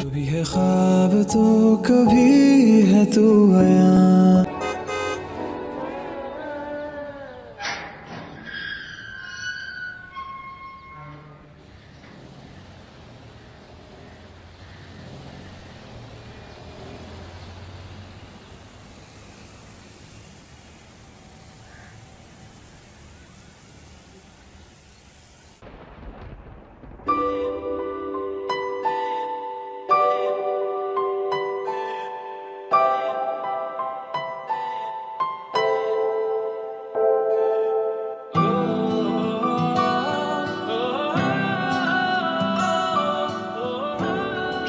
کبھی ہے خواب تو کبھی ہے تو عیاں.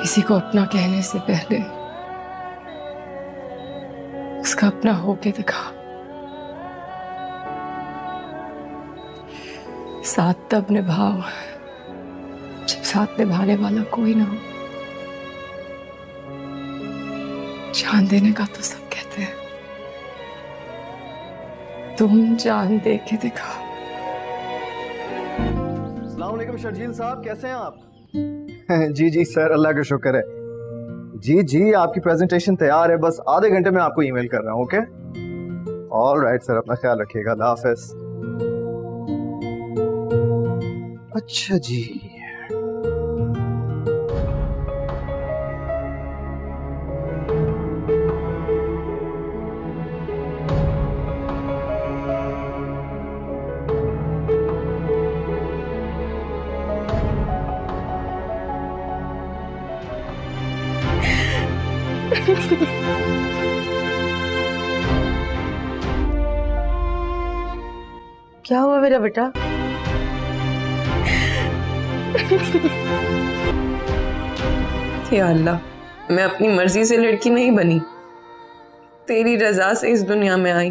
کسی کو اپنا کہنے سے پہلے اس کا اپنا ہو کے دکھا. ساتھ تب نبھاؤ جب ساتھ نبھانے والا کوئی نہ ہو. جان دینے کا تو سب کہتے ہیں، تم جان دے کے دکھا. السلام علیکم شرجیل صاحب، کیسے ہیں آپ؟ جی سر، اللہ کا شکر ہے. جی آپ کی پریزنٹیشن تیار ہے، بس آدھے گھنٹے میں آپ کو ای میل کر رہا ہوں. اوکے آل رائٹ سر، اپنا خیال رکھیے گا، اللہ حافظ. اچھا جی، کیا ہوا میرا بیٹا؟ یا اللہ، میں اپنی مرضی سے لڑکی نہیں بنی، تیری رضا سے اس دنیا میں آئی.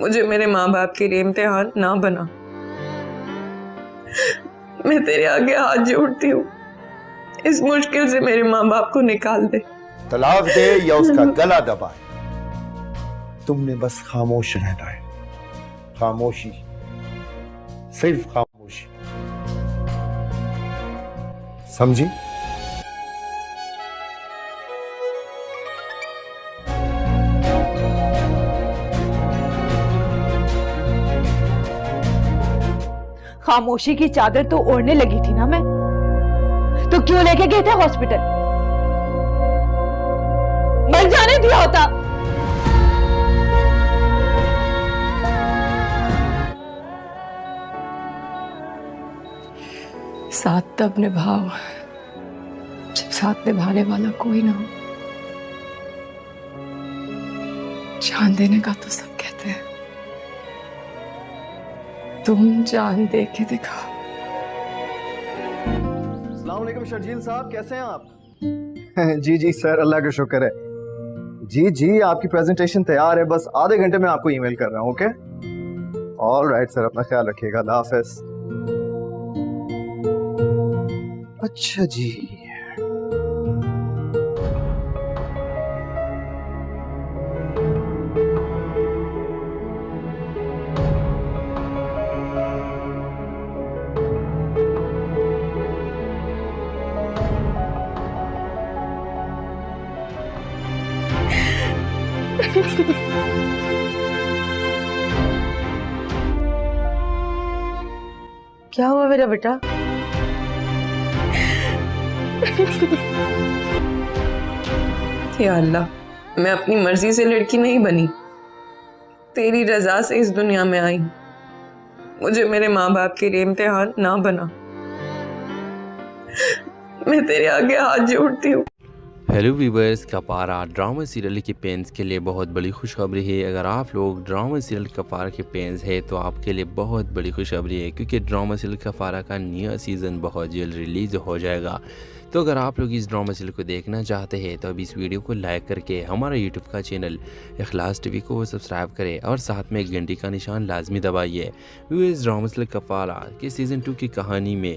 مجھے میرے ماں باپ کے لیے امتحان نہ بنا. میں تیرے آگے ہاتھ جوڑتی ہوں، اس مشکل سے میرے ماں باپ کو نکال دے. طلاق دے یا اس کا گلا دبائے، تم نے بس خاموش رہنا ہے. خاموشی، صرف خاموشی، سمجھی؟ خاموشی کی چادر تو اوڑھنے لگی تھی نا میں، تو کیوں لے کے گئے تھے ہاسپٹل؟ مر جانے دیا ہوتا. ساتھ تب نبھاؤ جب ساتھ نبھانے والا کوئی نہ ہو. جان دینے کا تو سب کہتے ہیں، تم جان دے کے دکھا. السلام علیکم شرجیل صاحب، کیسے ہیں آپ؟ جی سر، اللہ کا شکر ہے. جی آپ کی پریزنٹیشن تیار ہے، بس آدھے گھنٹے میں آپ کو ای میل کر رہا ہوں. اوکے آل رائٹ سر، اپنا خیال رکھیے گا، اللہ حافظ. اچھا جی، کیا ہوا میرا بیٹا؟ یا اللہ، میں اپنی مرضی سے لڑکی نہیں بنی، تیری رضا سے اس دنیا میں آئی. مجھے میرے ماں باپ کے لیے امتحان نہ بنا. میں تیرے آگے ہاتھ جوڑتی ہوں. ہیلو ویورز، کپارہ ڈرامہ سیریل کے فینس کے لیے بہت بڑی خوشخبری ہے. اگر آپ لوگ ڈرامہ سیریل کپارہ کے فینس ہیں تو آپ کے لیے بہت بڑی خوشخبری ہے، کیونکہ ڈرامہ سیریل کپارہ کا نیا سیزن بہت جلد ریلیز ہو جائے گا. تو اگر آپ لوگ اس ڈرامہ سیریل کو دیکھنا چاہتے ہیں تو اب اس ویڈیو کو لائک کر کے ہمارا یوٹیوب کا چینل اخلاص ٹی وی کو سبسکرائب کریں اور ساتھ میں گھنٹی کا نشان لازمی دبائیے. ویورز، ڈرامہ سیریل کپارہ کے سیزن 2 کی کہانی میں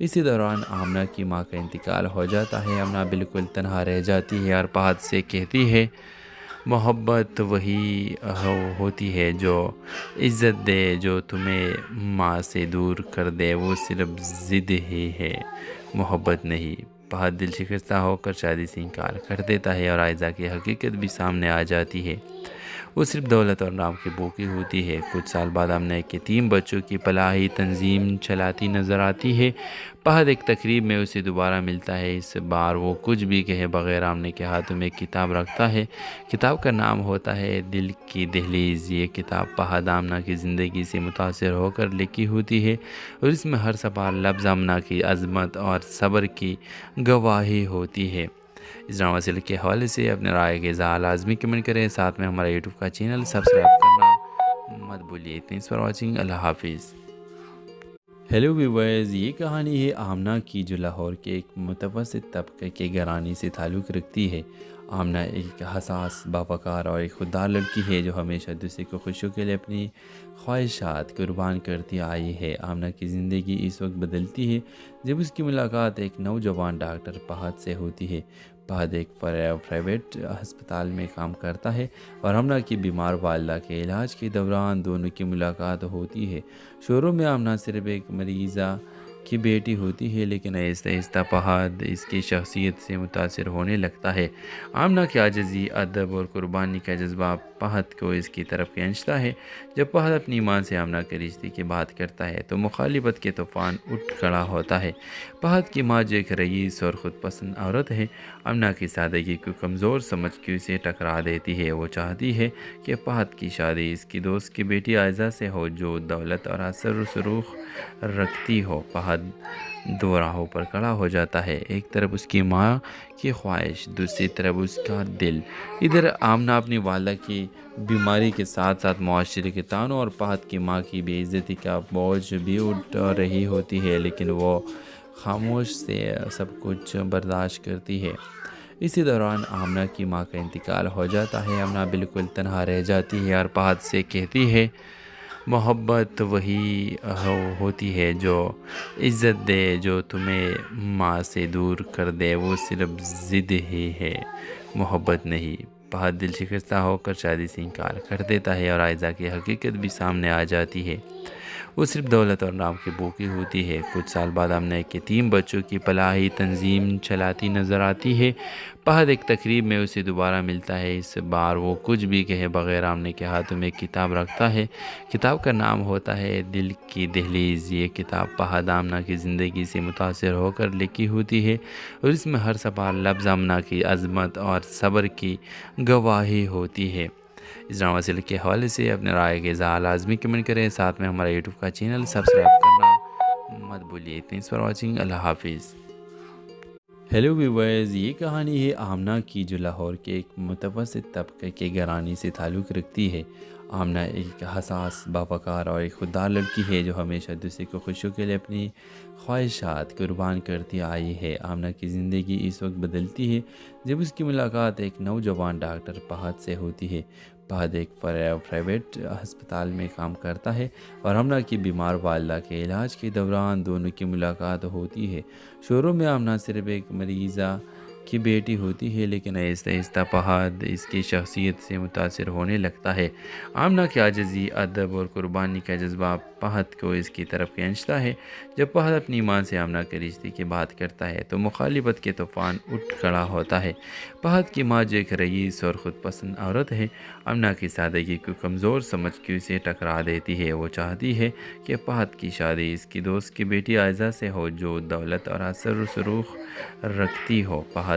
اسی دوران آمنہ کی ماں کا انتقال ہو جاتا ہے۔ آمنہ بالکل تنہا رہ جاتی ہے اور فہد سے کہتی ہے محبت وہی ہوتی ہے جو عزت دے، جو تمہیں ماں سے دور کر دے، وہ صرف ضد ہی ہے، محبت نہیں۔ فہد دل شکستہ ہو کر شادی سے انکار کر دیتا ہے اور عائزہ کی حقیقت بھی سامنے آ جاتی ہے۔ وہ صرف دولت اور نام کی بھوکی ہوتی ہے۔ کچھ سال بعد آمنہ کے 3 بچوں کی فلاحی تنظیم چلاتی نظر آتی ہے۔ فہد ایک تقریب میں اسے دوبارہ ملتا ہے۔ اس بار وہ کچھ بھی کہے بغیر آمنہ کے ہاتھوں میں ایک کتاب رکھتا ہے۔ کتاب کا نام ہوتا ہے دل کی دہلیز۔ یہ کتاب فہد آمنہ کی زندگی سے متاثر ہو کر لکھی ہوتی ہے اور اس میں ہر صفحہ لفظ آمنہ کی عظمت اور صبر کی گواہی ہوتی ہے۔ اس ڈرامہ سیریل کے حوالے سے اپنے رائے کے اظہار لازمی کمنٹ کریں، ساتھ میں ہمارا یوٹیوب کا چینل سبسکرائب کرنا مت بھولیے۔ تھینکس فار واچنگ، اللہ حافظ۔ ہیلو ویورز، یہ کہانی ہے آمنہ کی جو لاہور کے ایک متوسط طبقے کے گھرانے سے تعلق رکھتی ہے۔ آمنہ ایک حساس، باوقار اور ایک خوددار لڑکی ہے جو ہمیشہ دوسرے کو خوشیوں کے لیے اپنی خواہشات قربان کرتی آئی ہے۔ آمنہ کی زندگی اس وقت بدلتی ہے جب اس کی ملاقات ایک نوجوان ڈاکٹر فہد سے ہوتی ہے۔ فہد ایک پرائیویٹ ہسپتال میں کام کرتا ہے اور آمنہ کی بیمار والدہ کے علاج کے دوران دونوں کی ملاقات ہوتی ہے۔ شروع میں آمنہ صرف ایک مریضہ کی بیٹی ہوتی ہے، لیکن آہستہ آہستہ فہد اس کی شخصیت سے متاثر ہونے لگتا ہے۔ آمنہ کی عاجزی، ادب اور قربانی کا جذبہ فہد کو اس کی طرف کھینچتا ہے۔ جب فہد اپنی ماں سے آمنہ کے رشتے کی بات کرتا ہے تو مخالفت کے طوفان اٹھ کھڑا ہوتا ہے۔ فہد کی ماں جو ایک رئیس اور خود پسند عورت ہے، آمنہ کی سادگی کو کمزور سمجھ کے اسے ٹکرا دیتی ہے۔ وہ چاہتی ہے کہ فہد کی شادی اس کی دوست کی بیٹی عائزہ سے ہو جو دولت اور اثر و رسوخ رکھتی ہو۔ فہد دو راہوں پر کھڑا ہو جاتا ہے، ایک طرف اس کی ماں کی خواہش، دوسری طرف اس کا دل۔ ادھر آمنہ اپنی والدہ کی بیماری کے ساتھ ساتھ معاشرے کے تانوں اور فہد کی ماں کی بے عزتی کا بوجھ بھی اٹھا رہی ہوتی ہے، لیکن وہ خاموش سے سب کچھ برداشت کرتی ہے۔ اسی دوران آمنہ کی ماں کا انتقال ہو جاتا ہے۔ آمنہ بالکل تنہا رہ جاتی ہے اور فہد سے کہتی ہے محبت وہی ہوتی ہے جو عزت دے، جو تمہیں ماں سے دور کر دے، وہ صرف ضد ہی ہے، محبت نہیں۔ فہد دل شکستہ ہو کر شادی سے انکار کر دیتا ہے اور عائزہ کی حقیقت بھی سامنے آ جاتی ہے۔ وہ صرف دولت اور نام کی بھوکی ہوتی ہے۔ کچھ سال بعد آمنہ کے 3 بچوں کی فلاحی تنظیم چلاتی نظر آتی ہے۔ فہد ایک تقریب میں اسے دوبارہ ملتا ہے۔ اس بار وہ کچھ بھی کہے بغیر آمنہ کے ہاتھوں میں ایک کتاب رکھتا ہے۔ کتاب کا نام ہوتا ہے دل کی دہلیز۔ یہ کتاب فہد آمنہ کی زندگی سے متاثر ہو کر لکھی ہوتی ہے اور اس میں ہر صفحہ لفظ آمنہ کی عظمت اور صبر کی گواہی ہوتی ہے۔ اس ڈرامہ سیریل کے حوالے سے اپنے رائے کے اظہار لازمی کمنٹ کریں، ساتھ میں ہمارا یوٹیوب کا چینل سبسکرائب کرنا مت بھولیے۔ تھینکس فار واچنگ، اللہ حافظ۔ ہیلو ویورز، یہ کہانی ہے آمنہ کی جو لاہور کے ایک متوسط طبقے کے گھرانے سے تعلق رکھتی ہے۔ آمنہ ایک حساس، باوقار اور ایک خوددار لڑکی ہے جو ہمیشہ دوسرے کو خوشیوں کے لیے اپنی خواہشات قربان کرتی آئی ہے۔ آمنہ کی زندگی اس وقت بدلتی ہے جب اس کی ملاقات ایک نوجوان ڈاکٹر فہد سے ہوتی ہے۔ فہد ایک پرائیویٹ ہسپتال میں کام کرتا ہے اور آمنہ کی بیمار والدہ کے علاج کے دوران دونوں کی ملاقات ہوتی ہے۔ شروع میں آمنہ صرف ایک مریضہ کی بیٹی ہوتی ہے، لیکن آہستہ آہستہ فہد اس کی شخصیت سے متاثر ہونے لگتا ہے۔ آمنہ کی عاجزی، ادب اور قربانی کا جذبہ فہد کو اس کی طرف کھینچتا ہے۔ جب فہد اپنی ماں سے آمنہ کے رشتے کی بات کرتا ہے تو مخالفت کے طوفان اٹھ کھڑا ہوتا ہے۔ فہد کی ماں جو ایک رئیس اور خود پسند عورت ہے، آمنہ کی سادگی کو کمزور سمجھ کے اسے ٹکرا دیتی ہے۔ وہ چاہتی ہے کہ فہد کی شادی اس کی دوست کی بیٹی عائزہ سے ہو جو دولت اور اثر و رسوخ رکھتی ہو۔ فہد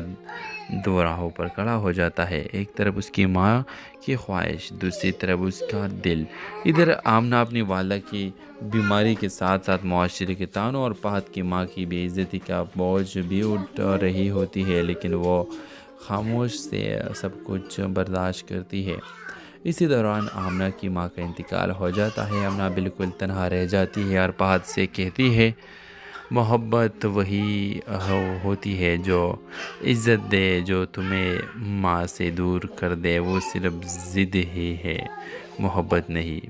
دو راہوں پر کھڑا ہو جاتا ہے، ایک طرف اس کی ماں کی خواہش، دوسری طرف اس کا دل۔ ادھر آمنہ اپنی والدہ کی بیماری کے ساتھ ساتھ معاشرے کے تانوں اور فہد کی ماں کی بے عزتی کا بوجھ بھی اٹھا رہی ہوتی ہے، لیکن وہ خاموش سے سب کچھ برداشت کرتی ہے۔ اسی دوران آمنہ کی ماں کا انتقال ہو جاتا ہے۔ آمنہ بالکل تنہا رہ جاتی ہے اور فہد سے کہتی ہے محبت وہی ہوتی ہے جو عزت دے، جو تمہیں ماں سے دور کر دے، وہ صرف ضد ہی ہے، محبت نہیں۔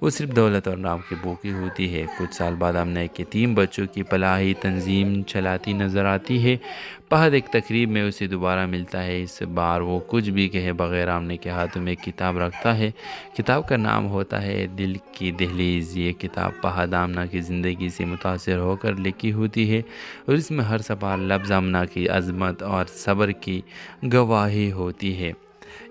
وہ صرف دولت اور نام کی بھوکی ہوتی ہے۔ کچھ سال بعد آمنہ ایک یتیم بچوں کی فلاحی تنظیم چلاتی نظر آتی ہے۔ فہد ایک تقریب میں اسے دوبارہ ملتا ہے۔ اس بار وہ کچھ بھی کہے بغیر آمنہ کے ہاتھوں میں ایک کتاب رکھتا ہے۔ کتاب کا نام ہوتا ہے دل کی دہلیز۔ یہ کتاب فہد آمنہ کی زندگی سے متاثر ہو کر لکھی ہوتی ہے اور اس میں ہر صفحہ لفظ آمنہ کی عظمت اور صبر کی گواہی ہوتی ہے۔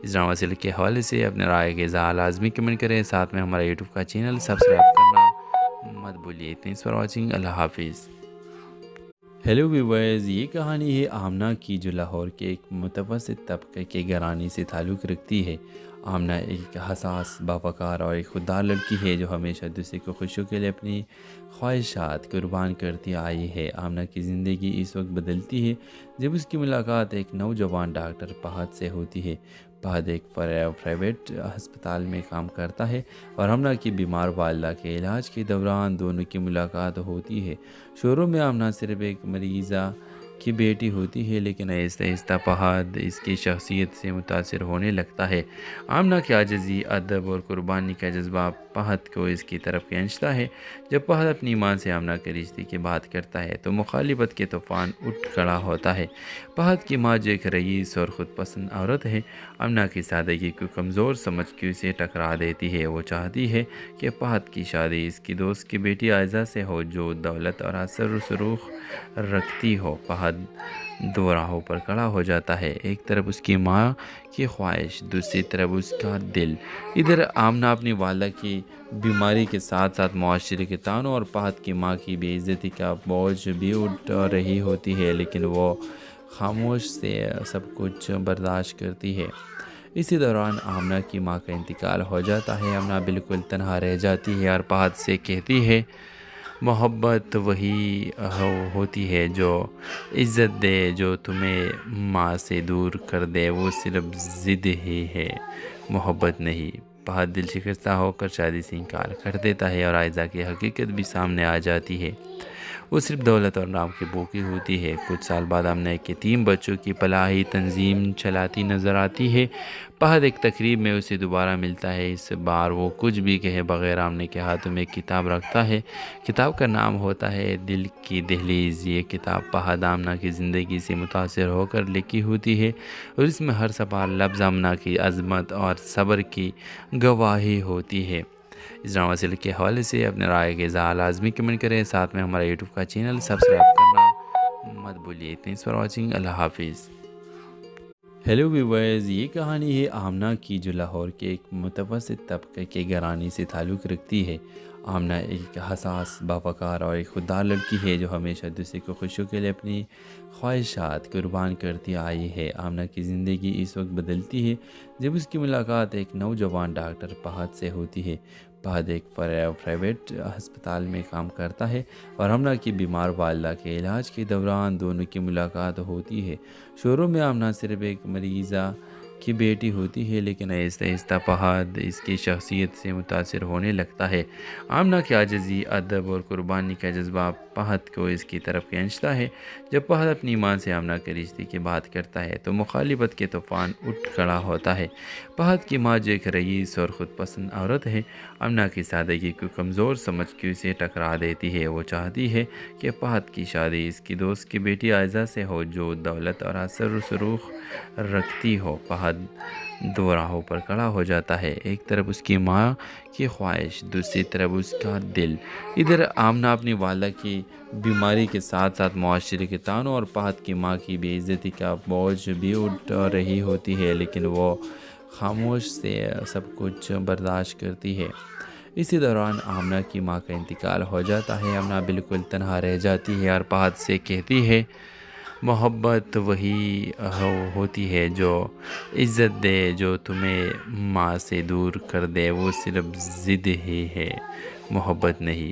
اس ڈرامہ سیریل کے حوالے سے اپنے رائے کے اظہار لازمی کمنٹ کریں، ساتھ میں ہمارا یوٹیوب کا چینل سبسکرائب کرنا مت بھولیے۔ تھینکس فار واچنگ، اللہ حافظ۔ ہیلو ویورز، یہ کہانی ہے آمنہ کی جو لاہور کے ایک متوسط طبقے کے گھرانے سے تعلق رکھتی ہے۔ آمنہ ایک حساس، باوقار اور ایک خوددار لڑکی ہے جو ہمیشہ دوسرے کو خوشیوں کے لیے اپنی خواہشات قربان کرتی آئی ہے۔ آمنہ کی زندگی اس وقت بدلتی ہے جب اس کی ملاقات ایک نوجوان ڈاکٹر فہد سے ہوتی ہے۔ فہد ایک پرائیویٹ ہسپتال میں کام کرتا ہے اور آمنہ کی بیمار والدہ کے علاج کے دوران دونوں کی ملاقات ہوتی ہے۔ شروع میں آمنہ صرف ایک مریضہ کی بیٹی ہوتی ہے، لیکن آہستہ آہستہ فہد اس کی شخصیت سے متاثر ہونے لگتا ہے۔ آمنہ کی عاجزی، ادب اور قربانی کا جذبہ فہد کو اس کی طرف کھینچتا ہے۔ جب فہد اپنی ماں سے آمنہ کے رشتے کی بات کرتا ہے تو مخالفت کے طوفان اٹھ کھڑا ہوتا ہے۔ فہد کی ماں جو ایک رئیس اور خود پسند عورت ہے، آمنہ کی سادگی کو کمزور سمجھ کے اسے ٹکرا دیتی ہے۔ وہ چاہتی ہے کہ فہد کی شادی اس کی دوست کی بیٹی عائزہ سے ہو جو دولت اور اثر و رسوخ رکھتی ہو۔ فہد دو راہوں پر کھڑا ہو جاتا ہے، ایک طرف اس کی ماں کی خواہش، دوسری طرف اس کا دل۔ ادھر آمنہ اپنی والدہ کی بیماری کے ساتھ ساتھ معاشرے کے طعنوں اور فہد کی ماں کی بے عزتی کا بوجھ بھی اٹھا رہی ہوتی ہے، لیکن وہ خاموش سے سب کچھ برداشت کرتی ہے۔ اسی دوران آمنہ کی ماں کا انتقال ہو جاتا ہے۔ آمنہ بالکل تنہا رہ جاتی ہے اور فہد سے کہتی ہے محبت وہی ہوتی ہے جو عزت دے، جو تمہیں ماں سے دور کر دے وہ صرف ضد ہی ہے، محبت نہیں۔ فہد دل شکستہ ہو کر شادی سے انکار کر دیتا ہے اور عائزہ کی حقیقت بھی سامنے آ جاتی ہے۔ وہ صرف دولت اور نام کی بھوکی ہوتی ہے۔ کچھ سال بعد آمنہ ایک یتیم بچوں کی فلاحی تنظیم چلاتی نظر آتی ہے۔ فہد ایک تقریب میں اسے دوبارہ ملتا ہے۔ اس بار وہ کچھ بھی کہے بغیر آمنہ کے ہاتھوں میں ایک کتاب رکھتا ہے۔ کتاب کا نام ہوتا ہے دل کی دہلیز۔ یہ کتاب فہد آمنہ کی زندگی سے متاثر ہو کر لکھی ہوتی ہے اور اس میں ہر صفحہ لفظ آمنہ کی عظمت اور صبر کی گواہی ہوتی ہے۔ اس ڈرامہ سیریل کے حوالے سے اپنے رائے کے اظہار لازمی کمنٹ کریں، ساتھ میں ہمارا یوٹیوب کا چینل سبسکرائب کرنا مت بھولیے۔ تھینکس فار واچنگ، اللہ حافظ۔ ہیلو ویورز، یہ کہانی ہے آمنہ کی جو لاہور کے ایک متوسط طبقے کے گھرانے سے تعلق رکھتی ہے۔ آمنہ ایک حساس، باوقار اور ایک خوددار لڑکی ہے جو ہمیشہ دوسرے کو خوشیوں کے لیے اپنی خواہشات قربان کرتی آئی ہے۔ آمنہ کی زندگی اس وقت بدلتی ہے جب اس کی ملاقات ایک نوجوان ڈاکٹر فہد سے ہوتی ہے۔ فہد ایک پرائیویٹ ہسپتال میں کام کرتا ہے اور آمنہ کی بیمار والدہ کے علاج کے دوران دونوں کی ملاقات ہوتی ہے۔ شروع میں آمنہ صرف ایک مریضہ کی بیٹی ہوتی ہے، لیکن آہستہ آہستہ فہد اس کی شخصیت سے متاثر ہونے لگتا ہے۔ آمنہ کی عاجزی، ادب اور قربانی کا جذبہ فہد کو اس کی طرف کھینچتا ہے۔ جب فہد اپنی ماں سے آمنہ کے رشتے کی بات کرتا ہے تو مخالفت کے طوفان اٹھ کھڑا ہوتا ہے۔ فہد کی ماں جو ایک رئیس اور خود پسند عورت ہے، آمنہ کی سادگی کو کمزور سمجھ کے اسے ٹکرا دیتی ہے۔ وہ چاہتی ہے کہ فہد کی شادی اس کی دوست کی بیٹی عائزہ سے ہو جو دولت اور اثر و رسوخ رکھتی ہو۔ فہد دو راہوں پر کھڑا ہو جاتا ہے، ایک طرف اس کی ماں کی خواہش، دوسری طرف اس کا دل۔ ادھر آمنہ اپنی والدہ کی بیماری کے ساتھ ساتھ معاشرے کے طعنوں اور فہد کی ماں کی بے عزتی کا بوجھ بھی اٹھا رہی ہوتی ہے، لیکن وہ خاموش سے سب کچھ برداشت کرتی ہے۔ اسی دوران آمنہ کی ماں کا انتقال ہو جاتا ہے۔ آمنہ بالکل تنہا رہ جاتی ہے اور فہد سے کہتی ہے محبت وہی ہوتی ہے جو عزت دے، جو تمہیں ماں سے دور کر دے وہ صرف ضد ہی ہے، محبت نہیں۔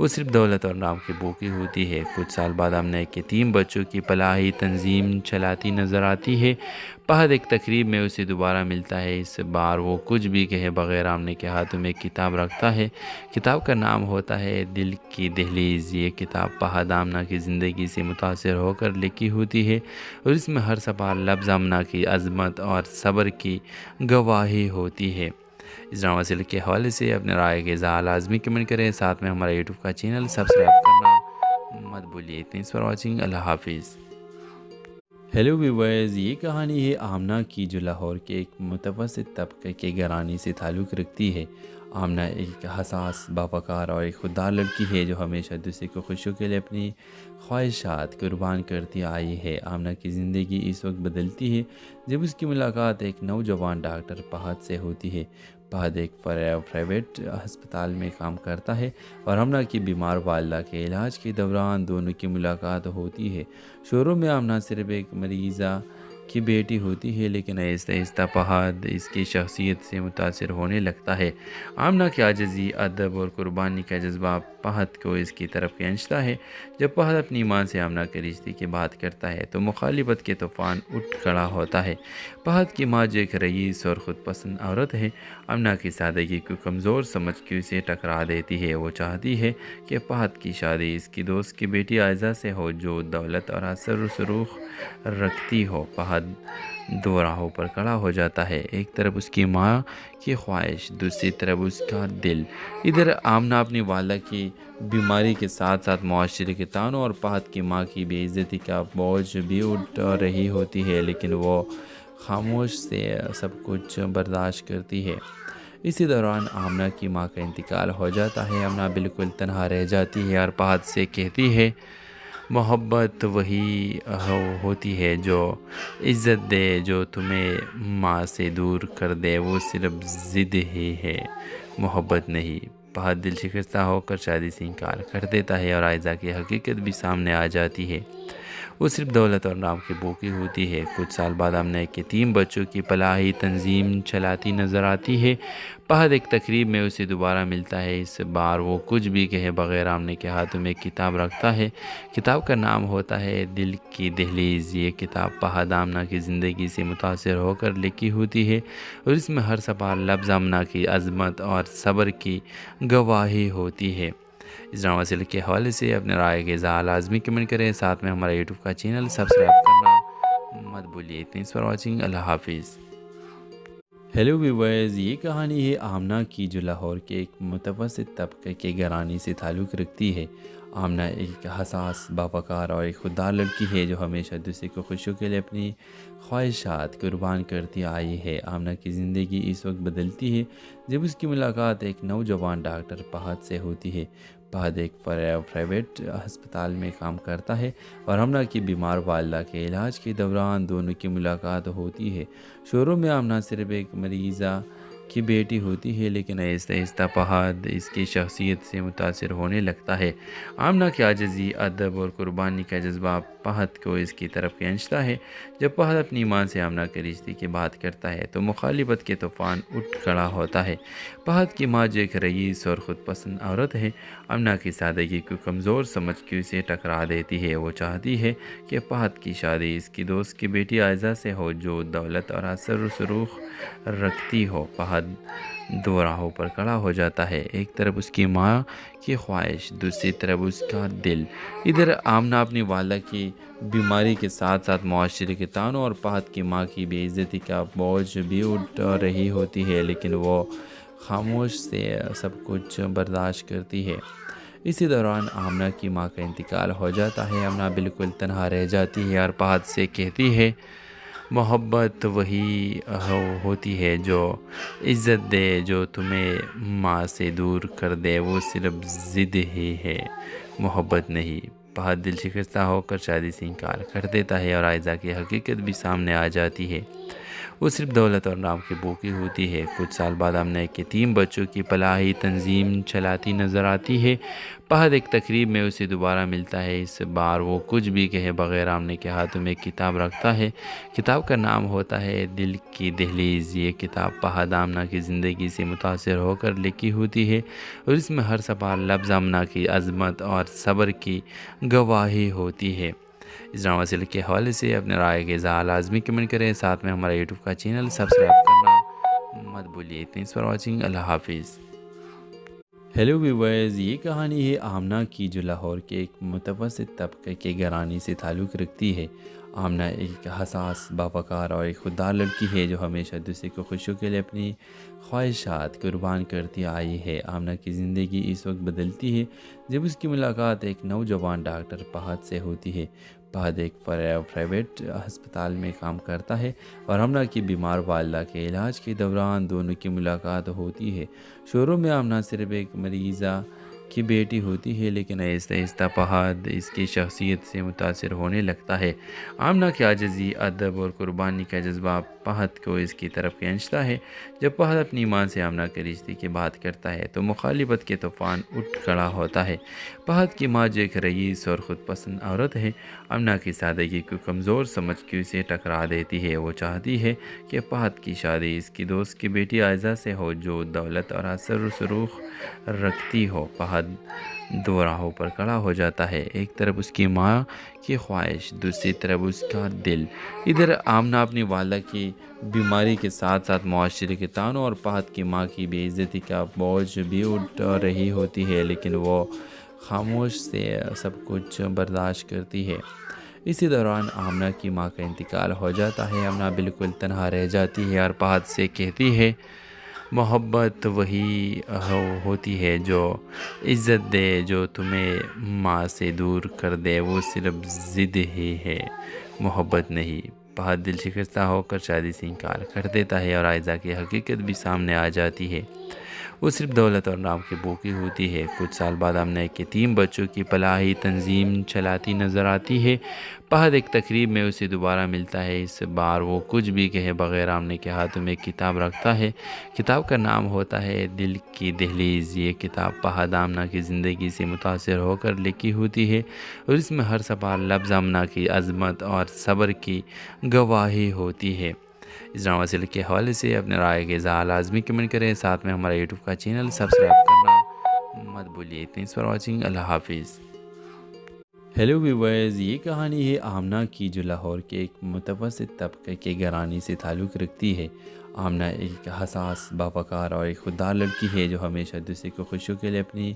وہ صرف دولت اور نام کی بھوکی ہوتی ہے۔ کچھ سال بعد آمنہ ایک یتیم بچوں کی فلاحی تنظیم چلاتی نظر آتی ہے۔ فہد ایک تقریب میں اسے دوبارہ ملتا ہے۔ اس بار وہ کچھ بھی کہے بغیر آمنہ کے ہاتھوں میں ایک کتاب رکھتا ہے۔ کتاب کا نام ہوتا ہے دل کی دہلیز۔ یہ کتاب فہد آمنہ کی زندگی سے متاثر ہو کر لکھی ہوتی ہے اور اس میں ہر صفحہ لفظ آمنہ کی عظمت اور صبر کی گواہی ہوتی ہے۔ اس ڈرامہ سیریل کے حوالے سے اپنے رائے کے اظہار لازمی کمنٹ کریں، ساتھ میں ہمارا یوٹیوب کا چینل سبسکرائب کرنا مت بھولیے۔ Thanks for watching. اللہ حافظ۔ ہیلو ویورز، یہ کہانی ہے آمنہ کی جو لاہور کے ایک متوسط طبقے کے گھرانے سے تعلق رکھتی ہے۔ آمنہ ایک حساس، باوقار اور ایک خوددار لڑکی ہے جو ہمیشہ دوسرے کو خوشیوں کے لیے اپنی خواہشات قربان کرتی آئی ہے۔ آمنہ کی زندگی اس وقت بدلتی ہے جب اس کی ملاقات ایک نوجوان ڈاکٹر فہد سے ہوتی ہے۔ فہد ایک پرائیویٹ ہسپتال میں کام کرتا ہے اور آمنہ کی بیمار والدہ کے علاج کے دوران دونوں کی ملاقات ہوتی ہے۔ شروع میں آمنہ صرف ایک مریضہ کی بیٹی ہوتی ہے، لیکن آہستہ آہستہ فہد اس کی شخصیت سے متاثر ہونے لگتا ہے۔ آمنہ کی عاجزی، ادب اور قربانی کا جذبہ فہد کو اس کی طرف کھینچتا ہے۔ جب فہد اپنی ماں سے آمنہ کے رشتے کی بات کرتا ہے تو مخالفت کے طوفان اٹھ کھڑا ہوتا ہے۔ فہد کی ماں جو ایک رئیس اور خود پسند عورت ہے، آمنہ کی سادگی کو کمزور سمجھ کے اسے ٹکرا دیتی ہے۔ وہ چاہتی ہے کہ فہد کی شادی اس کی دوست کی بیٹی عائزہ سے ہو جو دولت اور اثر و رسوخ رکھتی ہو۔ فہد دو راہوں پر کھڑا ہو جاتا ہے، ایک طرف اس کی ماں کی خواہش، دوسری طرف اس کا دل۔ ادھر آمنہ اپنی والدہ کی بیماری کے ساتھ ساتھ معاشرے کے طعنوں اور فہد کی ماں کی بے عزتی کا بوجھ بھی اٹھا رہی ہوتی ہے، لیکن وہ خاموش سے سب کچھ برداشت کرتی ہے۔ اسی دوران آمنہ کی ماں کا انتقال ہو جاتا ہے۔ آمنہ بالکل تنہا رہ جاتی ہے اور فہد سے کہتی ہے محبت وہی ہوتی ہے جو عزت دے، جو تمہیں ماں سے دور کر دے وہ صرف ضد ہی ہے، محبت نہیں۔ فہد دل شکستہ ہو کر شادی سے انکار کر دیتا ہے اور عائزہ کی حقیقت بھی سامنے آ جاتی ہے۔ وہ صرف دولت اور نام کی بھوکی ہوتی ہے۔ کچھ سال بعد آمنہ ایک یتیم بچوں کی فلاحی تنظیم چلاتی نظر آتی ہے۔ فہد ایک تقریب میں اسے دوبارہ ملتا ہے۔ اس بار وہ کچھ بھی کہے بغیر آمنہ کے ہاتھوں میں ایک کتاب رکھتا ہے۔ کتاب کا نام ہوتا ہے دل کی دہلیز۔ یہ کتاب فہد آمنہ کی زندگی سے متاثر ہو کر لکھی ہوتی ہے اور اس میں ہر صفحہ لفظ آمنہ کی عظمت اور صبر کی گواہی ہوتی ہے۔ اس ڈرامہ سیریل کے حوالے سے اپنے رائے کے اظہار لازمی کمنٹ کریں، ساتھ میں ہمارا یوٹیوب کا چینل سبسکرائب کرنا مت بھولیے۔ Thanks for watching. اللہ حافظ۔ ہیلو ویورز، یہ کہانی ہے آمنہ کی جو لاہور کے ایک متوسط طبقے کے گھرانے سے تعلق رکھتی ہے۔ آمنہ ایک حساس، باوقار اور ایک خوددار لڑکی ہے جو ہمیشہ دوسرے کو خوشیوں کے لیے اپنی خواہشات قربان کرتی آئی ہے۔ آمنہ کی زندگی اس وقت بدلتی ہے جب اس کی ملاقات ایک نوجوان ڈاکٹر فہد سے ہوتی ہے۔ فہد ایک پرائیویٹ ہسپتال میں کام کرتا ہے اور آمنہ کی بیمار والدہ کے علاج کے دوران دونوں کی ملاقات ہوتی ہے۔ شروع میں آمنہ صرف ایک مریضہ کی بیٹی ہوتی ہے، لیکن آہستہ آہستہ فہد اس کی شخصیت سے متاثر ہونے لگتا ہے۔ آمنہ کی عاجزی، ادب اور قربانی کا جذبہ فہد کو اس کی طرف کھینچتا ہے۔ جب فہد اپنی ماں سے آمنہ کے رشتے کی بات کرتا ہے تو مخالفت کے طوفان اٹھ کھڑا ہوتا ہے۔ فہد کی ماں جو ایک رئیس اور خود پسند عورت ہے، آمنہ کی سادگی کو کمزور سمجھ کے اسے ٹکرا دیتی ہے۔ وہ چاہتی ہے کہ فہد کی شادی اس کی دوست کی بیٹی عائزہ سے ہو جو دولت اور اثر و رسوخ رکھتی ہو۔ فہد دو راہوں پر کھڑا ہو جاتا ہے، ایک طرف اس کی ماں کی خواہش، دوسری طرف اس کا دل۔ ادھر آمنہ اپنی والدہ کی بیماری کے ساتھ ساتھ معاشرے کے طعنوں اور فہد کی ماں کی بے عزتی کا بوجھ بھی اٹھا رہی ہوتی ہے، لیکن وہ خاموش سے سب کچھ برداشت کرتی ہے۔ اسی دوران آمنہ کی ماں کا انتقال ہو جاتا ہے۔ آمنہ بالکل تنہا رہ جاتی ہے اور فہد سے کہتی ہے محبت وہی ہوتی ہے جو عزت دے، جو تمہیں ماں سے دور کر دے وہ صرف ضد ہی ہے، محبت نہیں۔ فہد دل شکستہ ہو کر شادی سے انکار کر دیتا ہے اور عائزہ کی حقیقت بھی سامنے آ جاتی ہے۔ وہ صرف دولت اور نام کی بھوکی ہوتی ہے۔ کچھ سال بعد آمنہ ایک یتیم بچوں کی فلاحی تنظیم چلاتی نظر آتی ہے۔ فہد ایک تقریب میں اسے دوبارہ ملتا ہے۔ اس بار وہ کچھ بھی کہے بغیر آمنہ کے ہاتھوں میں ایک کتاب رکھتا ہے۔ کتاب کا نام ہوتا ہے دل کی دہلیز۔ یہ کتاب فہد آمنہ کی زندگی سے متاثر ہو کر لکھی ہوتی ہے اور اس میں ہر صفحہ لفظ آمنہ کی عظمت اور صبر کی گواہی ہوتی ہے۔ اس ڈرامہ سیریل کے حوالے سے اپنے رائے کے اظہار لازمی کمنٹ کریں، ساتھ میں ہمارا یوٹیوب کا چینل سبسکرائب کرنا مت بھولیے۔ Thanks for watching. اللہ حافظ۔ ہیلو ویورز، یہ کہانی ہے آمنہ کی جو لاہور کے ایک متوسط طبقے کے گھرانے سے تعلق رکھتی ہے۔ آمنہ ایک حساس، باوقار اور ایک خوددار لڑکی ہے جو ہمیشہ دوسرے کو خوشیوں کے لیے اپنی خواہشات قربان کرتی آئی ہے۔ آمنہ کی زندگی اس وقت بدلتی ہے جب اس کی ملاقات ایک نوجوان ڈاکٹر فہد سے ہوتی ہے۔ فہد ایک پرائیویٹ ہسپتال میں کام کرتا ہے اور آمنہ کی بیمار والدہ کے علاج کے دوران دونوں کی ملاقات ہوتی ہے۔ شروع میں آمنہ صرف ایک مریضہ کی بیٹی ہوتی ہے، لیکن آہستہ آہستہ فہد اس کی شخصیت سے متاثر ہونے لگتا ہے۔ آمنہ کی عاجزی، ادب اور قربانی کا جذبہ فہد کو اس کی طرف کھینچتا ہے۔ جب فہد اپنی ماں سے آمنہ کے رشتے کی بات کرتا ہے تو مخالفت کے طوفان اٹھ کھڑا ہوتا ہے۔ فہد کی ماں جو ایک رئیس اور خود پسند عورت ہے، آمنہ کی سادگی کو کمزور سمجھ کے اسے ٹکرا دیتی ہے۔ وہ چاہتی ہے کہ فہد کی شادی اس کی دوست کی بیٹی عائزہ سے ہو جو دولت اور اثر و رسوخ رکھتی ہو۔ فہد دو راہوں پر کھڑا ہو جاتا ہے، ایک طرف اس کی ماں کی خواہش، دوسری طرف اس کا دل۔ ادھر آمنہ اپنی والدہ کی بیماری کے ساتھ ساتھ معاشرے کے طعنوں اور فہد کی ماں کی بے عزتی کا بوجھ بھی اٹھا رہی ہوتی ہے، لیکن وہ خاموش سے سب کچھ برداشت کرتی ہے۔ اسی دوران آمنہ کی ماں کا انتقال ہو جاتا ہے۔ آمنہ بالکل تنہا رہ جاتی ہے اور فہد سے کہتی ہے محبت وہی ہوتی ہے جو عزت دے، جو تمہیں ماں سے دور کر دے وہ صرف ضد ہی ہے، محبت نہیں۔ فہد دل شکستہ ہو کر شادی سے انکار کر دیتا ہے اور عائزہ کی حقیقت بھی سامنے آ جاتی ہے۔ وہ صرف دولت اور نام کی بھوکی ہوتی ہے۔ کچھ سال بعد آمنہ ایک یتیم بچوں کی فلاحی تنظیم چلاتی نظر آتی ہے۔ فہد ایک تقریب میں اسے دوبارہ ملتا ہے۔ اس بار وہ کچھ بھی کہے بغیر آمنہ کے ہاتھوں میں ایک کتاب رکھتا ہے۔ کتاب کا نام ہوتا ہے دل کی دہلیز۔ یہ کتاب فہد آمنہ کی زندگی سے متاثر ہو کر لکھی ہوتی ہے اور اس میں ہر صفحہ لفظ آمنہ کی عظمت اور صبر کی گواہی ہوتی ہے۔ اس ڈرامہ سیریل کے حوالے سے اپنے رائے کے اظہار لازمی کمنٹ کریں، ساتھ میں ہمارا یوٹیوب کا چینل سبسکرائب کرنا مت بھولیے۔ Thanks for watching. اللہ حافظ۔ ہیلو ویورز، یہ کہانی ہے آمنہ کی جو لاہور کے ایک متوسط طبقے کے گھرانے سے تعلق رکھتی ہے۔ آمنہ ایک حساس، باوقار اور ایک خوددار لڑکی ہے جو ہمیشہ دوسرے کو خوشیوں کے لیے اپنی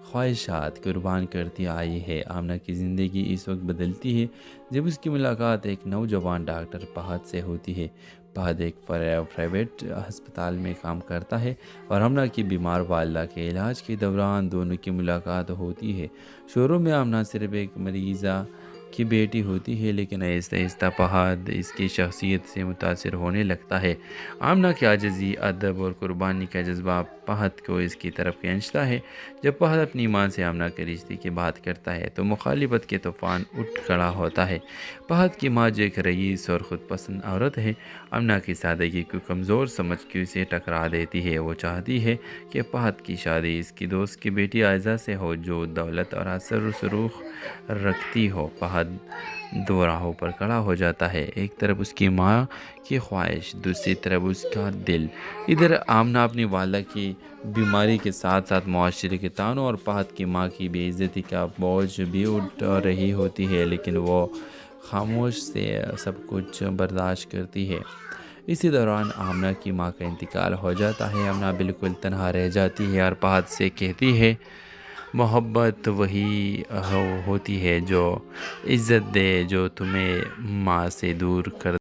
خواہشات قربان کرتی آئی ہے۔ آمنہ کی زندگی اس وقت بدلتی ہے جب اس کی ملاقات ایک نوجوان ڈاکٹر فہد سے ہوتی ہے۔ فہد ایک پرائیویٹ ہسپتال میں کام کرتا ہے اور آمنہ کی بیمار والدہ کے علاج کے دوران دونوں کی ملاقات ہوتی ہے۔ شروع میں آمنہ صرف ایک مریضہ کی بیٹی ہوتی ہے، لیکن آہستہ آہستہ فہد اس کی شخصیت سے متاثر ہونے لگتا ہے۔ آمنہ کی عاجزی، ادب اور قربانی کا جذبہ فہد کو اس کی طرف کھینچتا ہے۔ جب فہد اپنی ماں سے آمنہ کے رشتے کی بات کرتا ہے تو مخالفت کے طوفان اٹھ کھڑا ہوتا ہے۔ فہد کی ماں جو ایک رئیس اور خود پسند عورت ہے، آمنہ کی سادگی کو کمزور سمجھ کے اسے ٹکرا دیتی ہے۔ وہ چاہتی ہے کہ فہد کی شادی اس کی دوست کی بیٹی عائزہ سے ہو جو دولت اور اثر و رسوخ رکھتی ہو۔ فہد دو راہوں پر کھڑا ہو جاتا ہے، ایک طرف اس کی ماں کی خواہش، دوسری طرف اس کا دل۔ ادھر آمنہ اپنی والدہ کی بیماری کے ساتھ ساتھ معاشرے کے طعنوں اور فہد کی ماں کی بے عزتی کا بوجھ بھی اٹھا رہی ہوتی ہے، لیکن وہ خاموش سے سب کچھ برداشت کرتی ہے۔ اسی دوران آمنہ کی ماں کا انتقال ہو جاتا ہے۔ آمنہ بالکل تنہا رہ جاتی ہے اور فہد سے کہتی ہے محبت وہی ہوتی ہے جو عزت دے، جو تمہیں ماں سے دور کر